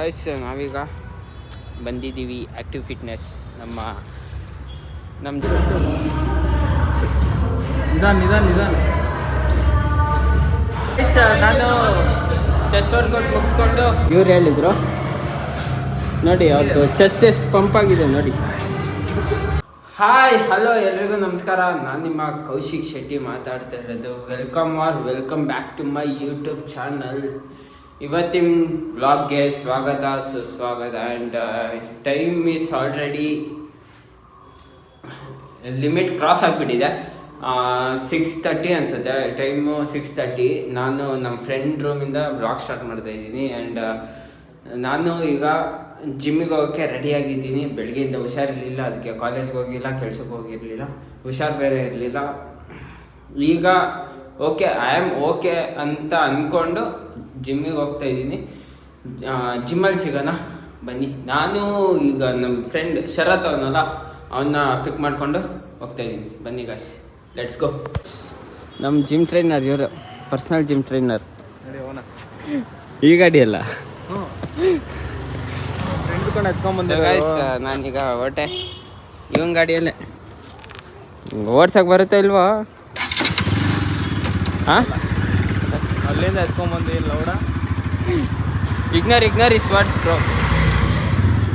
Guys ನಾವೀಗ ಬಂದಿದ್ದೀವಿ active fitness ನಮ್ಮ ನಿಧಾನ ನಾನು ಚೆಸ್ಟ್ ವರ್ಕೌಟ್ ಮುಗಿಸ್ಕೊಂಡು ಇವ್ರು ಹೇಳಿದ್ರು ನೋಡಿ ಅವ್ರದ್ದು ಚೆಸ್ಟ್ ಎಷ್ಟು ಪಂಪ್ ಆಗಿದೆ ನೋಡಿ. ಹಾಯ್ ಹಲೋ ಎಲ್ರಿಗೂ ನಮಸ್ಕಾರ. ನಾನು ನಿಮ್ಮ ಕೌಶಿಕ್ ಶೆಟ್ಟಿ ಮಾತಾಡ್ತಾ ಇರೋದು. Welcome back to my YouTube channel. ಇವತ್ತಿನ ಬ್ಲಾಗ್ಗೆ ಸ್ವಾಗತ ಸುಸ್ವಾಗತ. And time is already limit cross ಆಗಿಬಿಟ್ಟಿದೆ. 6:30 ಅನಿಸುತ್ತೆ ಟೈಮು. 6:30. ನಾನು ನಮ್ಮ ಫ್ರೆಂಡ್ ರೂಮಿಂದ ಬ್ಲಾಗ್ ಸ್ಟಾರ್ಟ್ ಮಾಡ್ತಾಯಿದ್ದೀನಿ. ಆ್ಯಂಡ್ ನಾನು ಈಗ ಜಿಮ್ಮಿಗೆ ಹೋಗೋಕ್ಕೆ ರೆಡಿಯಾಗಿದ್ದೀನಿ. ಬೆಳಗ್ಗೆಯಿಂದ ಹುಷಾರಿರಲಿಲ್ಲ, ಅದಕ್ಕೆ ಕಾಲೇಜ್ಗೆ ಹೋಗಿಲ್ಲ, ಕೆಲ್ಸಕ್ಕೆ ಹೋಗಿರಲಿಲ್ಲ, ಹುಷಾರು ಬೇರೆ ಇರಲಿಲ್ಲ. ಈಗ ಐ ಆಮ್ ಓಕೆ ಅಂತ ಅಂದ್ಕೊಂಡು ಜಿಮ್ಮಿಗೆ ಹೋಗ್ತಾಯಿದ್ದೀನಿ. ಜಿಮ್ಮಲ್ಲಿ ಸಿಗೋಣ ಬನ್ನಿ. ನಾನು ಈಗ ನಮ್ಮ ಫ್ರೆಂಡ್ ಶರತ್ ಅವನಲ್ಲ, ಅವನ್ನ ಪಿಕ್ ಮಾಡಿಕೊಂಡು ಹೋಗ್ತಾಯಿದ್ದೀನಿ. ಬನ್ನಿ ಗಾಯ್ಸ್, ಲೆಟ್ಸ್ ಗೋ. ನಮ್ಮ ಜಿಮ್ ಟ್ರೈನರ್ ಇವರು, ಪರ್ಸ್ನಲ್ ಜಿಮ್ ಟ್ರೈನರ್. ಈ ಗಾಡಿ ಅಲ್ಲ, ಗಾಯ್ಸ್ ನಾನೀಗ ಹೊರಟೆ ಇವನ್ ಗಾಡಿಯಲ್ಲೇ. ಓಡ್ಸಕ್ಕೆ ಬರುತ್ತೆ ಇಲ್ವಾ? ಹಾಂ, ಅಲ್ಲಿಂದ ಎತ್ಕೊಂಡ್ಬಂದು ಇಲ್ಲ ಓಡ. Ignore is words bro.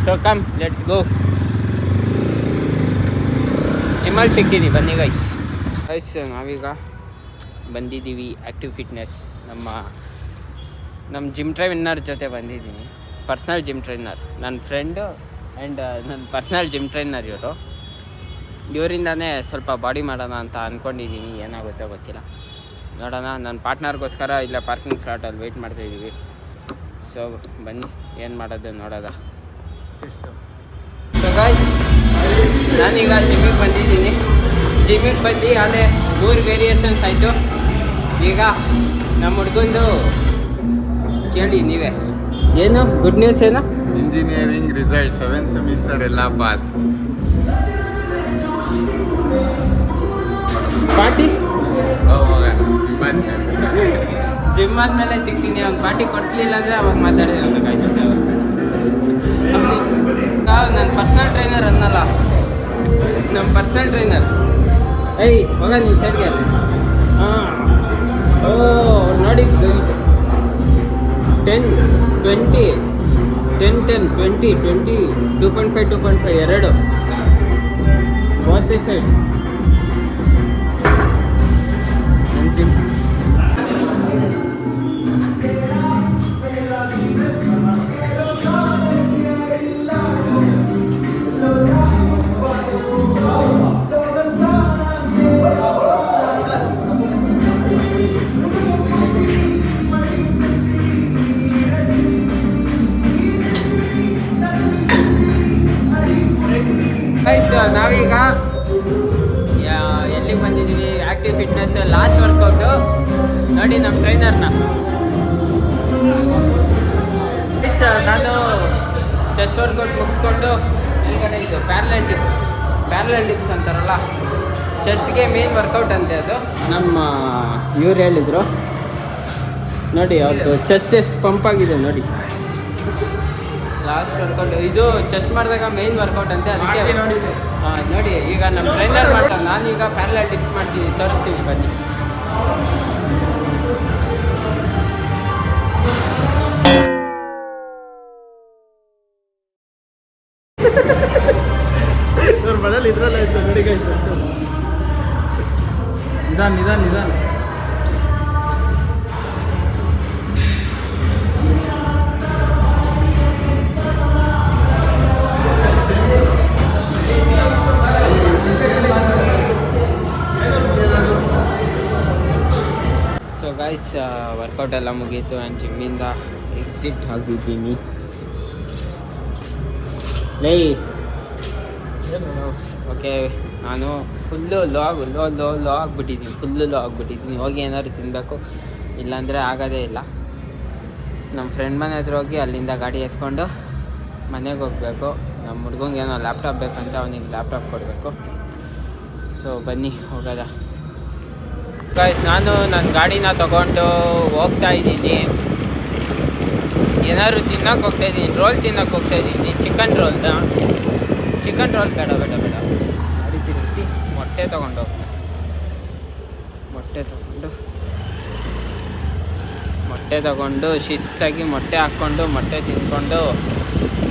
So come let's go. ಜಿಮ್ಮಲ್ಲಿ ಸಿಗ್ತೀನಿ ಬನ್ನಿ ಗೈಸ್. ನಾವೀಗ ಬಂದಿದ್ದೀವಿ ಆ್ಯಕ್ಟಿವ್ ಫಿಟ್ನೆಸ್. ನಮ್ಮ ಜಿಮ್ ಟ್ರೈನರ್ ಜೊತೆ ಬಂದಿದ್ದೀನಿ. ಪರ್ಸ್ನಲ್ ಜಿಮ್ ಟ್ರೈನರ್, ನನ್ನ ಫ್ರೆಂಡು ಆ್ಯಂಡ್ ನನ್ನ ಪರ್ಸ್ನಲ್ ಜಿಮ್ ಟ್ರೈನರ್ ಇವರು. ಇವರಿಂದನೇ ಸ್ವಲ್ಪ ಬಾಡಿ ಮಾಡೋಣ ಅಂತ ಅಂದ್ಕೊಂಡಿದ್ದೀನಿ. ಏನಾಗುತ್ತೋ ಗೊತ್ತಿಲ್ಲ, ನೋಡೋಣ. ನನ್ನ ಪಾರ್ಟ್ನರ್ಗೋಸ್ಕರ ಇಲ್ಲ ಪಾರ್ಕಿಂಗ್ ಸ್ಲಾಟಲ್ಲಿ ವೆಯ್ಟ್ ಮಾಡ್ತಾಯಿದ್ದೀವಿ. ಸೊ ಬನ್ನಿ, ಏನು ಮಾಡೋದು ನೋಡೋದ. ಸೊ ಗಾಯ್ಸ್, ನಾನೀಗ ಜಿಮ್ಮಿಗೆ ಬಂದಿದ್ದೀನಿ. ಜಿಮ್ಮಿಗೆ ಬಂದು ಅಲ್ಲೇ 3 ವೇರಿಯೇಷನ್ಸ್ ಆಯಿತು. ಈಗ ನಮ್ಮ ಹುಡುಗಂದು ಕೇಳಿ ನೀವೇ, ಏನು ಗುಡ್ ನ್ಯೂಸ್? ಏನು ಇಂಜಿನಿಯರಿಂಗ್ ರಿಸಲ್ಟ್ 7th ಸೆಮಿಸ್ಟರ್ ಎಲ್ಲ ಪಾಸ್. ಪಾರ್ಟಿ ಹೋಗೋಣ ಜಿಮ್ ಆದಮೇಲೆ ಸಿಗ್ತೀನಿ. ಅವ್ನು ಪಾರ್ಟಿ ಕೊಡಿಸ್ಲಿಲ್ಲ ಅಂದರೆ ಅವಾಗ ಮಾತಾಡಿರೋದು ಗಾಯ್ಸ್. ನನ್ನ ಪರ್ಸ್ನಲ್ ಟ್ರೈನರ್ ಅನ್ನಲ್ಲ, ನಮ್ಮ ಪರ್ಸ್ನಲ್ ಟ್ರೈನರ್. ಹೋಗ ನೀನು ಸೈಡ್ಗೆ. ಹಾಂ, ಅವ್ರು ನೋಡಿ ಗೈಸ್, 10, 20, 10, 20, 2.5, 2.5 ಎರಡು ಬೋತ್ ಸೈಡ್. ನನ್ನ ಜಿಮ್ ಗೈಸ್. ನಾವೀಗ ಎಲ್ಲಿಗೆ ಬಂದಿದ್ದೀವಿ? Active fitness last workout. ನೋಡಿ ನಮ್ಮ ಟ್ರೈನರ್ನ. ಗೈಸ್, ನಾನು ಚೆಸ್ಟ್ ವರ್ಕೌಟ್ ಮುಗಿಸ್ಕೊಂಡು ಈ ಕಡೆ ಇದು ಪ್ಯಾರಲಲ್ ಡಿಪ್ಸ್ ಅಂತಾರಲ್ಲ, ಚೆಸ್ಟ್ಗೆ ಮೇನ್ ವರ್ಕೌಟ್ ಅಂತೆ ಅದು. ನಮ್ಮ ಇವ್ರು ಹೇಳಿದರು ನೋಡಿ, ಅವ್ರದ್ದು ಚೆಸ್ಟ್ ಎಷ್ಟು ಪಂಪ್ ಆಗಿದೆ ನೋಡಿ. ಲಾಸ್ಟ್ ವರ್ಕೌಟ್ ಇದು ಚೆಸ್ಟ್ ಮಾಡಿದಾಗ ಮೇನ್ ವರ್ಕೌಟ್ ಅಂತೆ, ಅದಕ್ಕೆ ನೋಡಿ. ಈಗ ನಮ್ಮ ಟ್ರೈನರ್ ಮಾಡ್ತಾರೆ, ನಾನೀಗ ಪ್ಯಾರಲಲ್ ಡಿಪ್ಸ್ ಮಾಡ್ತೀನಿ, ತೋರಿಸ್ತೀನಿ ಬನ್ನಿ. ಬದಲು ಇದ್ರಲ್ಲ ಇತ್ತು ನೋಡಿ ಗೈಸ್. ನಿಧಾನ ಸೊ ಗೈಸ್, ವರ್ಕೌಟ್ ಎಲ್ಲ ಮುಗೀತು. ನಾನು ಜಿಮ್ಮಿಂದ ಎಕ್ಸಿಟ್ ಆಗಿದ್ದೀನಿ. ಓಕೆ, ನಾನು ಫುಲ್ಲು ಲೋ ಆಗಿಬಿಟ್ಟಿದ್ದೀನಿ. ಹೋಗಿ ಏನಾದ್ರು ತಿನ್ನಬೇಕು, ಇಲ್ಲಾಂದರೆ ಆಗೋದೇ ಇಲ್ಲ. ನಮ್ಮ ಫ್ರೆಂಡ್ ಮನೆ ಹತ್ರ ಹೋಗಿ ಅಲ್ಲಿಂದ ಗಾಡಿ ಎತ್ಕೊಂಡು ಮನೆಗೆ ಹೋಗಬೇಕು. ನಮ್ಮ ಹುಡ್ಗಂಗೆ ಏನೋ ಲ್ಯಾಪ್ಟಾಪ್ ಬೇಕಂತ, ಅವನಿಗೆ ಲ್ಯಾಪ್ಟಾಪ್ ಕೊಡಬೇಕು. ಸೊ ಬನ್ನಿ ಹೋಗೋದ. ಗೈಸ್, ನಾನು ನನ್ನ ಗಾಡಿನ ತಗೊಂಡು ಹೋಗ್ತಾ ಇದ್ದೀನಿ. ಏನಾದ್ರು ತಿನ್ನಕ್ಕೆ ಹೋಗ್ತಾಯಿದ್ದೀನಿ, ರೋಲ್ ತಿನ್ನಕ್ಕೆ ಹೋಗ್ತಾಯಿದ್ದೀನಿ, ಚಿಕನ್ ರೋಲ್ ಬೇಡ ಗಾಡಿ ತಿರುಗಿಸಿ ಮೊಟ್ಟೆ ತೊಗೊಂಡು ಶಿಸ್ತಾಗಿ ಮೊಟ್ಟೆ ಹಾಕ್ಕೊಂಡು ಮೊಟ್ಟೆ ತಿಂದ್ಕೊಂಡು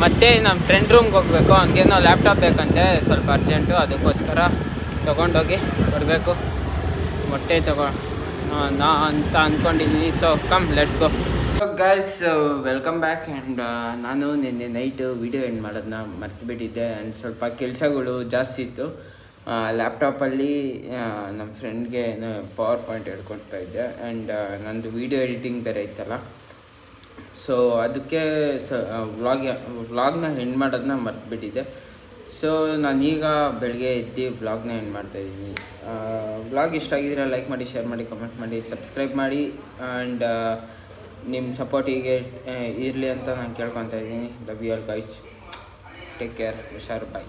ಮತ್ತೆ ನಮ್ಮ ಫ್ರೆಂಡ್ ರೂಮ್ಗೆ ಹೋಗಬೇಕು. ಅವ್ನಿಗೇನೋ ಲ್ಯಾಪ್ಟಾಪ್ ಬೇಕಂತೆ, ಸ್ವಲ್ಪ ಅರ್ಜೆಂಟು, ಅದಕ್ಕೋಸ್ಕರ ತೊಗೊಂಡೋಗಿ ಬರಬೇಕು. ಮೊಟ್ಟೆ ನಾ ಅಂತ ಅಂದ್ಕೊಂಡಿದ್ದೀನಿ. So come let's go. So guys, welcome back. And ನಾನು ನಿನ್ನೆ ನೈಟು ವೀಡಿಯೋ ಎಂಡ್ ಮಾಡೋದನ್ನ ಮರ್ತುಬಿಟ್ಟಿದ್ದೆ. ಆ್ಯಂಡ್ ಸ್ವಲ್ಪ ಕೆಲಸಗಳು ಜಾಸ್ತಿ ಇತ್ತು ಲ್ಯಾಪ್ಟಾಪಲ್ಲಿ. ನಮ್ಮ ಫ್ರೆಂಡ್ಗೆ ಪವರ್ ಪಾಯಿಂಟ್ ಹೇಳ್ಕೊಡ್ತಾ ಇದ್ದೆ. ಆ್ಯಂಡ್ ನಂದು ವೀಡಿಯೋ ಎಡಿಟಿಂಗ್ ಬೇರೆ ಇತ್ತಲ್ಲ, ಸೊ ಅದಕ್ಕೆ ವ್ಲಾಗ್ನ ಎಂಡ್ ಮಾಡೋದನ್ನ ಮರ್ತುಬಿಟ್ಟಿದ್ದೆ. ಸೊ ನಾನೀಗ ಬೆಳಗ್ಗೆ ಎದ್ದು ವ್ಲಾಗ್ನ ಎಂಡ್ ಮಾಡ್ತಾಯಿದ್ದೀನಿ. ವ್ಲಾಗ್ ಇಷ್ಟ ಆಗಿದ್ರೆ ಲೈಕ್ ಮಾಡಿ, ಶೇರ್ ಮಾಡಿ, ಕಮೆಂಟ್ ಮಾಡಿ, ಸಬ್ಸ್ಕ್ರೈಬ್ ಮಾಡಿ. ಆ್ಯಂಡ್ ನಿಮ್ಮ ಸಪೋರ್ಟ್ ಹೀಗೆ ಇರಲಿ ಅಂತ ನಾನು ಕೇಳ್ಕೊತಾ ಇದ್ದೀನಿ. Love you all guys, take care, ಹುಷಾರು, ಬಾಯ್.